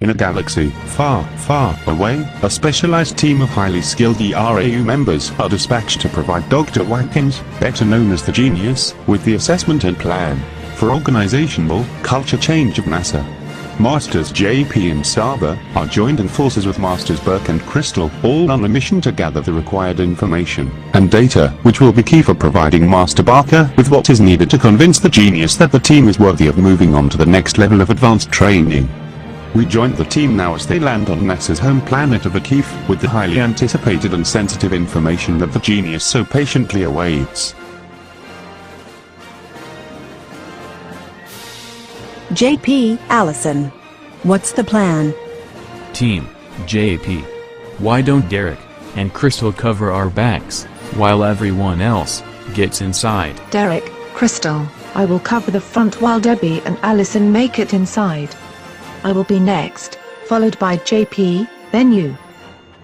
In a galaxy far, far away, a specialized team of highly skilled ERAU members are dispatched to provide Dr. Watkins, better known as the Genius, with the assessment and plan for organizational culture change of NASA. Masters JP and Saba are joined in forces with Masters Burke and Crystal, all on a mission to gather the required information and data, which will be key for providing Master Barker with what is needed to convince the Genius that the team is worthy of moving on to the next level of advanced training. We join the team now as they land on NASA's home planet of Akif, with the highly anticipated and sensitive information that the Genius so patiently awaits. JP, Allison. What's the plan? Team, JP. Why don't Derrick and Crystal cover our backs, while everyone else gets inside? Derrick, Crystal, I will cover the front while Debbie and Allison make it inside. I will be next, followed by JP, then you.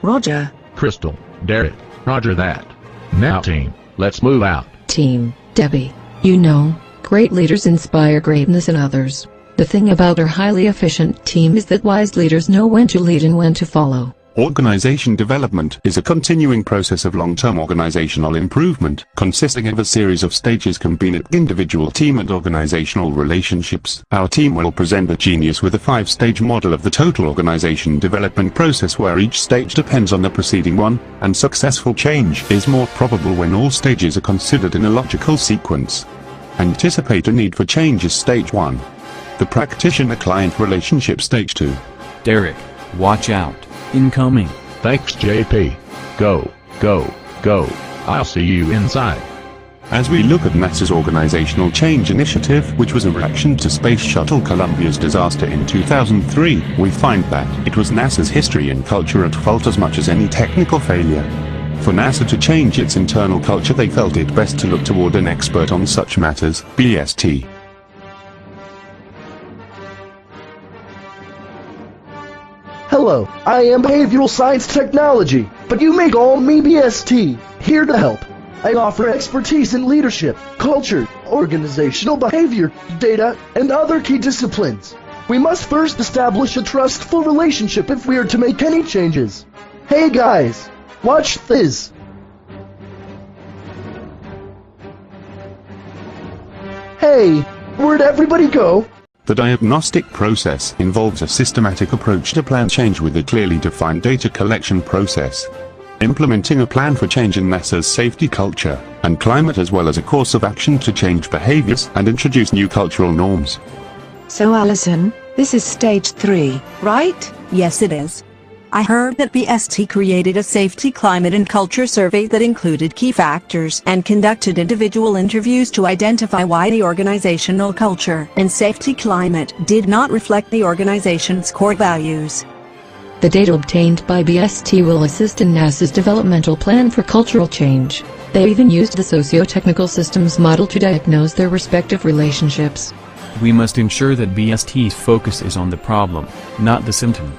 Roger. Crystal, Derrick, roger that. Now team, let's move out. Team, Debbie, you know, great leaders inspire greatness in others. The thing about our highly efficient team is that wise leaders know when to lead and when to follow. Organization development is a continuing process of long-term organizational improvement, consisting of a series of stages combined individual team and organizational relationships. Our team will present the Genius with a 5-stage model of the total organization development process, where each stage depends on the preceding one, and successful change is more probable when all stages are considered in a logical sequence. Anticipate a need for change is stage 1. The practitioner-client relationship stage 2. Derrick, watch out. Incoming. Thanks JP. Go, go, go. I'll see you inside. As we look at NASA's Organizational Change Initiative, which was a reaction to Space Shuttle Columbia's disaster in 2003, we find that it was NASA's history and culture at fault as much as any technical failure. For NASA to change its internal culture, they felt it best to look toward an expert on such matters, BST. Hello, I am Behavioral Science Technology, but you may call me BST, here to help. I offer expertise in leadership, culture, organizational behavior, data, and other key disciplines. We must first establish a trustful relationship if we are to make any changes. Hey guys, watch this. Hey, where'd everybody go? The diagnostic process involves a systematic approach to plan change with a clearly defined data collection process. Implementing a plan for change in NASA's safety culture and climate, as well as a course of action to change behaviors and introduce new cultural norms. So Allison, this is stage 3, right? Yes, it is. I heard that BST created a safety climate and culture survey that included key factors and conducted individual interviews to identify why the organizational culture and safety climate did not reflect the organization's core values. The data obtained by BST will assist in NASA's developmental plan for cultural change. They even used the socio-technical systems model to diagnose their respective relationships. We must ensure that BST's focus is on the problem, not the symptom.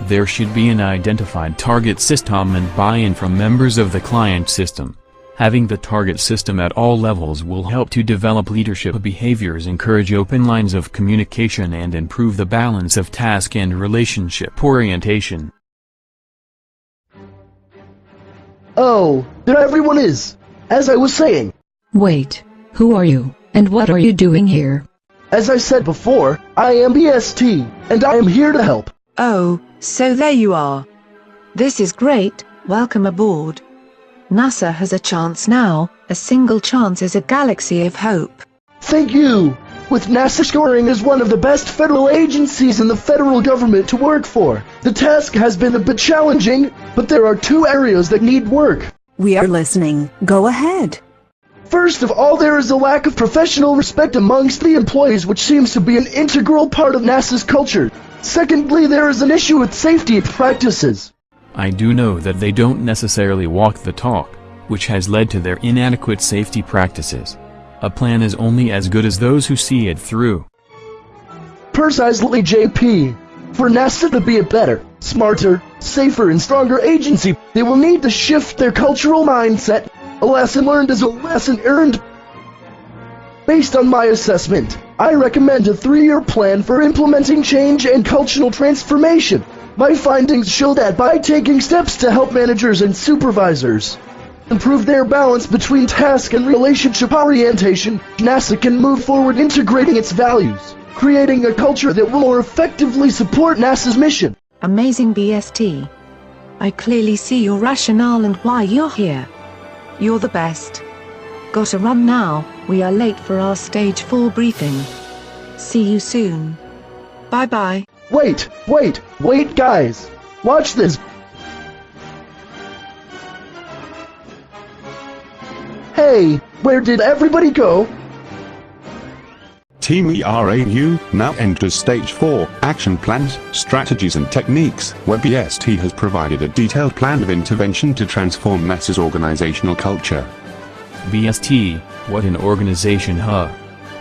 There should be an identified target system and buy-in from members of the client system. Having the target system at all levels will help to develop leadership behaviors, encourage open lines of communication, and improve the balance of task and relationship orientation. Oh, there everyone is. As I was saying. Wait, who are you, and what are you doing here? As I said before, I am BST, and I am here to help. Oh, so there you are. This is great, welcome aboard. NASA has a chance now, a single chance is a galaxy of hope. Thank you! With NASA scoring as one of the best federal agencies in the federal government to work for, the task has been a bit challenging, but there are 2 areas that need work. We are listening. Go ahead. First of all, there is a lack of professional respect amongst the employees, which seems to be an integral part of NASA's culture. Secondly, there is an issue with safety practices. I do know that they don't necessarily walk the talk, which has led to their inadequate safety practices. A plan is only as good as those who see it through. Precisely, JP. For NASA to be a better, smarter, safer, and stronger agency, they will need to shift their cultural mindset. A lesson learned is a lesson earned. Based on my assessment, I recommend a 3-year plan for implementing change and cultural transformation. My findings show that by taking steps to help managers and supervisors improve their balance between task and relationship orientation, NASA can move forward integrating its values, creating a culture that will more effectively support NASA's mission. Amazing BST. I clearly see your rationale and why you're here. You're the best. Gotta run now, we are late for our Stage 4 briefing. See you soon. Bye-bye. Wait, guys. Watch this. Hey, where did everybody go? Team ERAU now enters Stage 4, Action Plans, Strategies and Techniques, where BST has provided a detailed plan of intervention to transform NASA's organizational culture. BST, what an organization, huh?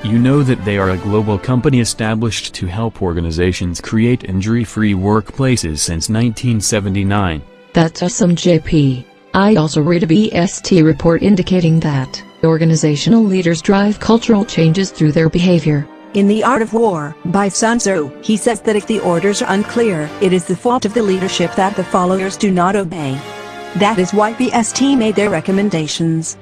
You know that they are a global company established to help organizations create injury-free workplaces since 1979. That's awesome, JP. I also read a BST report indicating that organizational leaders drive cultural changes through their behavior. In The Art of War, by Sun Tzu, he says that if the orders are unclear, it is the fault of the leadership that the followers do not obey. That is why BST made their recommendations.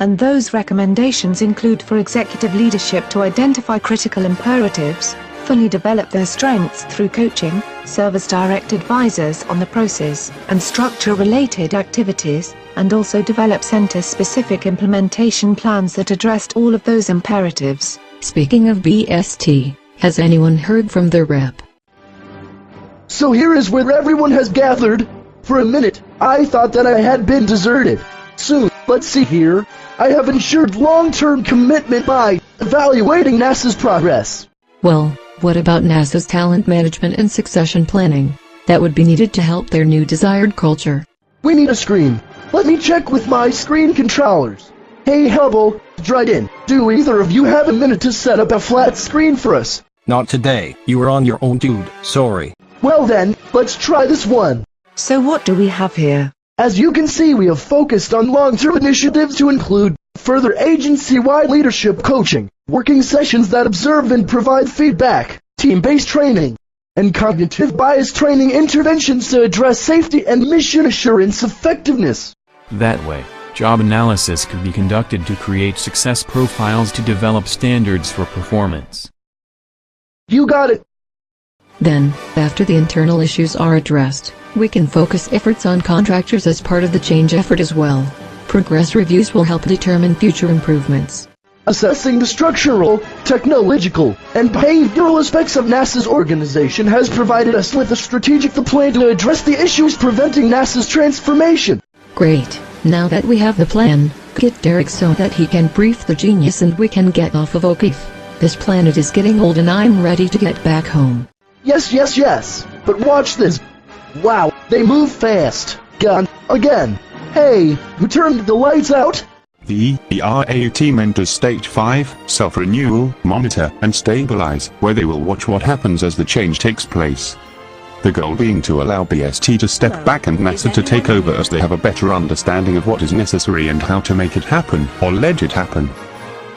And those recommendations include for executive leadership to identify critical imperatives, fully develop their strengths through coaching, serve as direct advisors on the process and structure-related activities, and also develop center-specific implementation plans that addressed all of those imperatives. Speaking of BST, has anyone heard from their rep? So here is where everyone has gathered. For a minute, I thought that I had been deserted. Soon, let's see here. I have ensured long-term commitment by evaluating NASA's progress. Well, what about NASA's talent management and succession planning? That would be needed to help their new desired culture. We need a screen. Let me check with my screen controllers. Hey Hubble, Dryden, do either of you have a minute to set up a flat screen for us? Not today, you are on your own, dude, sorry. Well then, let's try this one. So what do we have here? As you can see, we have focused on long-term initiatives to include further agency-wide leadership coaching, working sessions that observe and provide feedback, team-based training, and cognitive bias training interventions to address safety and mission assurance effectiveness. That way, job analysis could be conducted to create success profiles to develop standards for performance. You got it. Then, after the internal issues are addressed, we can focus efforts on contractors as part of the change effort as well. Progress reviews will help determine future improvements. Assessing the structural, technological, and behavioral aspects of NASA's organization has provided us with a strategic plan to address the issues preventing NASA's transformation. Great. Now that we have the plan, get Derrick so that he can brief the genius and we can get off of O'Keefe. This planet is getting old and I'm ready to get back home. Yes. But watch this. Wow, they move fast. Gone. Again. Hey, who turned the lights out? The ERAU team enters Stage 5, Self-Renewal, Monitor, and Stabilize, where they will watch what happens as the change takes place. The goal being to allow BST to step back and NASA to take over as they have a better understanding of what is necessary and how to make it happen, or let it happen.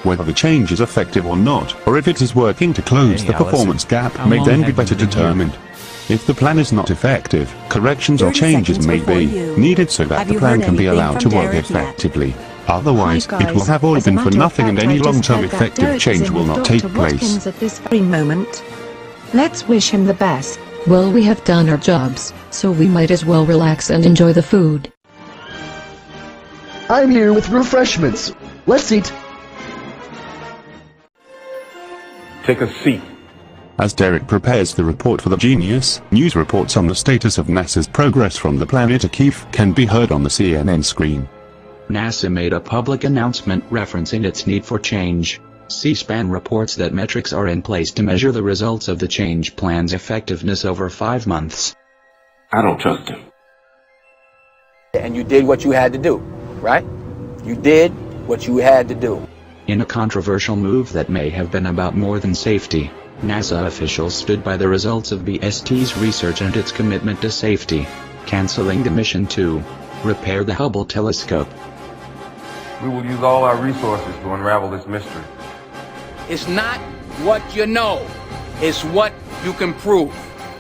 Whether the change is effective or not, or if it is working to close the performance gap, may then be better determined. If the plan is not effective, corrections or changes may be needed so that the plan can be allowed to work effectively. Otherwise, it will have all been for nothing and any long-term effective change will not take place. At this very moment. Let's wish him the best. Well, we have done our jobs, so we might as well relax and enjoy the food. I'm here with refreshments. Let's eat. Take a seat. As Derrick prepares the report for the Genius, news reports on the status of NASA's progress from the planet O'Keefe can be heard on the CNN screen. NASA made a public announcement referencing its need for change. C-SPAN reports that metrics are in place to measure the results of the change plan's effectiveness over 5 months. I don't trust him. And you did what you had to do, right? You did what you had to do. In a controversial move that may have been about more than safety, NASA officials stood by the results of BST's research and its commitment to safety, canceling the mission to repair the Hubble telescope. We will use all our resources to unravel this mystery. It's not what you know. It's what you can prove.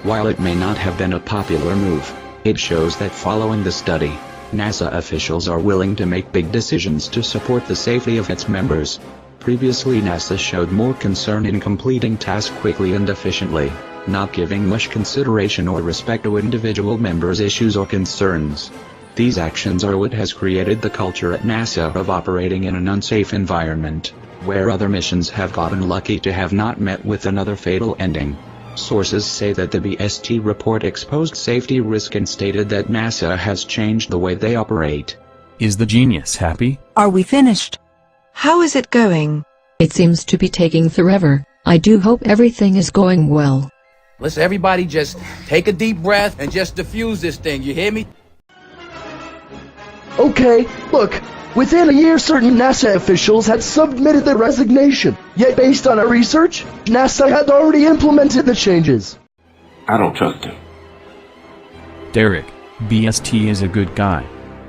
While it may not have been a popular move, it shows that following the study, NASA officials are willing to make big decisions to support the safety of its members. Previously, NASA showed more concern in completing tasks quickly and efficiently, not giving much consideration or respect to individual members' issues or concerns. These actions are what has created the culture at NASA of operating in an unsafe environment, where other missions have gotten lucky to have not met with another fatal ending. Sources say that the BST report exposed safety risk and stated that NASA has changed the way they operate. Is the genius happy? Are we finished? How is it going? It seems to be taking forever. I do hope everything is going well. Let's everybody just take a deep breath and just diffuse this thing, you hear me? Okay, look. Within a year, certain NASA officials had submitted their resignation. Yet based on our research, NASA had already implemented the changes. I don't trust him. Derrick, BST is a good guy.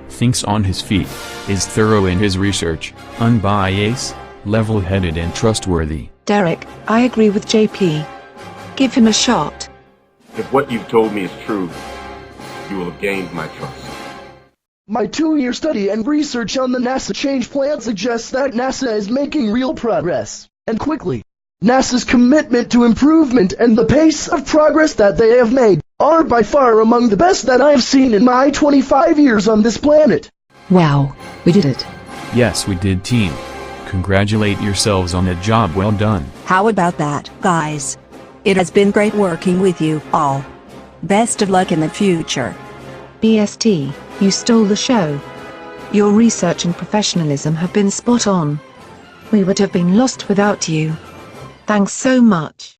Thinks on his feet, is thorough in his research, unbiased, level-headed and trustworthy. Derrick, I agree with JP. Give him a shot. If what you've told me is true, you will have gained my trust. My 2-year study and research on the NASA change plan suggests that NASA is making real progress, and quickly. NASA's commitment to improvement and the pace of progress that they have made are by far among the best that I have seen in my 25 years on this planet. Wow, we did it. Yes, we did, team. Congratulate yourselves on a job well done. How about that, guys? It has been great working with you all. Best of luck in the future. BST, you stole the show. Your research and professionalism have been spot on. We would have been lost without you. Thanks so much.